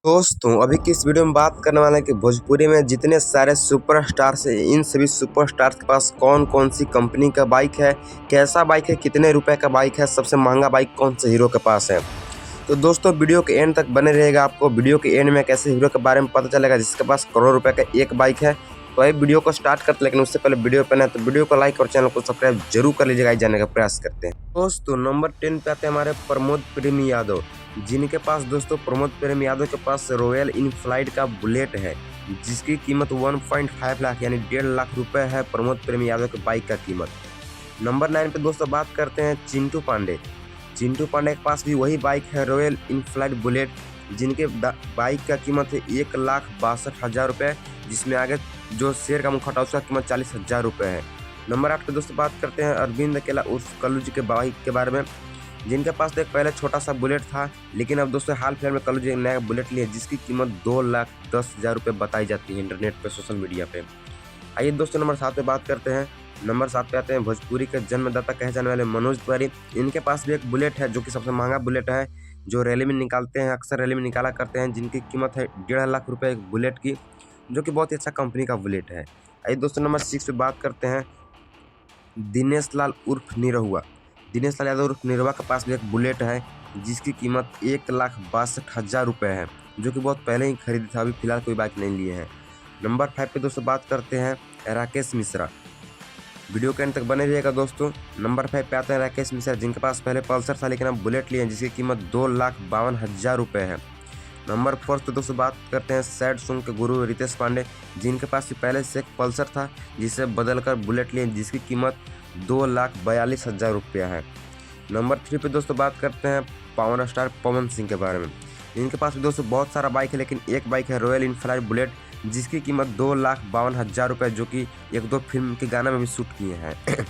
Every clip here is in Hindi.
दोस्तों अभी की इस वीडियो में बात करने वाले हैं कि भोजपुरी में जितने सारे सुपरस्टार्स हैं इन सभी सुपरस्टार्स के पास कौन कौन सी कंपनी का बाइक है, कैसा बाइक है, कितने रुपए का बाइक है, सबसे महंगा बाइक कौन से हीरो के पास है। तो दोस्तों वीडियो के एंड तक बने रहेगा। आपको वीडियो के एंड में कैसे हीरो के बारे में पता चलेगा जिसके पास करोड़ रुपए का एक बाइक है। तो ये वीडियो को स्टार्ट करते, लेकिन उससे पहले वीडियो पे ना तो वीडियो को लाइक और चैनल को सब्सक्राइब जरूर कर लीजिएगा, जाने का प्रयास करते हैं। दोस्तों नंबर 10 पे आते हैं हमारे प्रमोद प्रेम यादव, जिनके पास दोस्तों प्रमोद प्रेम यादव के पास रॉयल इनफ्लाइट का बुलेट है, जिसकी कीमत 1.5 लाख यानी 1.5 लाख रुपए है। प्रमोद प्रेम यादव के बाइक का कीमत। नंबर 9 पे दोस्तों बात करते हैं चिंटू पांडे। चिंटू पांडे के पास भी वही बाइक है रॉयल इनफ्लाइट बुलेट, जिनके बाइक का कीमत है 1,62,000 रुपये, जिसमें आगे जो शेर का मुखौटा उसका कीमत 40,000 रुपये है। नंबर 8 पे दोस्तों बात करते हैं अरविंद अकेला उर्फ कल्लू जी के बाइक के बारे में, जिनके पास तो एक पहले छोटा सा बुलेट था, लेकिन अब दोस्तों हाल फिलहाल में कल्लू जी ने नया बुलेट लिया जिसकी कीमत 2,10,000 रुपये बताई जाती है इंटरनेट पे, सोशल मीडिया पे। आइए दोस्तों नंबर 7 पे बात करते हैं। नंबर 7 पे आते हैं भोजपुरी के जन्मदाता कहे जाने वाले मनोज तिवारी। इनके पास भी एक बुलेट है जो कि सबसे महंगा बुलेट है, जो रैली में निकालते हैं, अक्सर रैली में निकाला करते हैं, जिनकी कीमत है 1.5 लाख रुपये एक बुलेट की, जो कि बहुत ही अच्छा कंपनी का बुलेट है। आइए दोस्तों नंबर 6 पे बात करते हैं दिनेश लाल उर्फ निरहुआ। दिनेश लाल यादव उर्फ निरहुआ के पास भी एक बुलेट है जिसकी कीमत 1,62,000 रुपये है, जो कि बहुत पहले ही खरीदी था, अभी फिलहाल कोई बाइक नहीं लिए हैं। नंबर 5 पे दोस्तों बात करते हैं राकेश मिश्रा। वीडियो के अंत तक बने रहिएगा दोस्तों। नंबर 5 पे आते हैं राकेश मिश्रा, जिनके पास पहले पल्सर था लेकिन अब बुलेट लिए हैं, जिसकी कीमत 2,52,000 रुपये है। नंबर 4 पे दोस्तों बात करते हैं सैड सॉन्ग के गुरु रितेश पांडे, जिनके पास पहले से एक पल्सर था जिसे बदलकर बुलेट लिए, जिसकी कीमत 2,42,000 रुपया है। नंबर 3 पे दोस्तों बात करते हैं पावर स्टार पवन सिंह के बारे में। इनके पास भी दोस्तों बहुत सारा बाइक है, लेकिन एक बाइक है रॉयल इनफ्लाइट बुलेट, जिसकी कीमत 2,52,000 रुपये, जो कि 1-2 फिल्म के गाने में भी शूट किए हैं।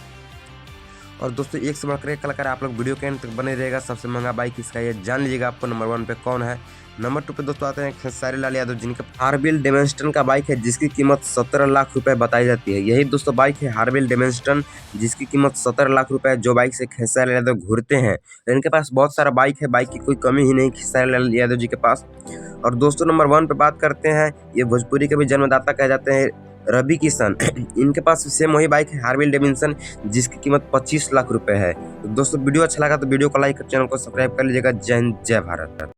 और दोस्तों एक से बढ़कर एक कलाकार, आप लोग वीडियो के अंत तक बने रहेगा। सबसे महंगा बाइक इसका ये जान लीजिएगा आपको नंबर 1 पे कौन है। नंबर 2 पे दोस्तों आते हैं खेसारी लाल यादव, जिनके हार्बिल डेमेंस्टन का बाइक है जिसकी कीमत 17 लाख रुपए बताई जाती है। यही दोस्तों बाइक है हार्बिल डेमेंस्टन, जिसकी कीमत 17 लाख रुपए है, जो बाइक से खेसारी लाल यादव घूरते हैं। इनके पास बहुत सारा बाइक है, बाइक की कोई कमी ही नहीं खेसारी लाल यादव जी के पास। और दोस्तों नंबर 1 पे बात करते हैं, ये भोजपुरी के भी जन्मदाता कहे जाते हैं रवि किशन। इनके पास सेम वही बाइक है हार्बिल डेविडसन, जिसकी कीमत 25 लाख रुपए है। तो दोस्तों वीडियो अच्छा लगा तो वीडियो को लाइक और चैनल को सब्सक्राइब कर लीजिएगा। जय हिंद, जय भारत।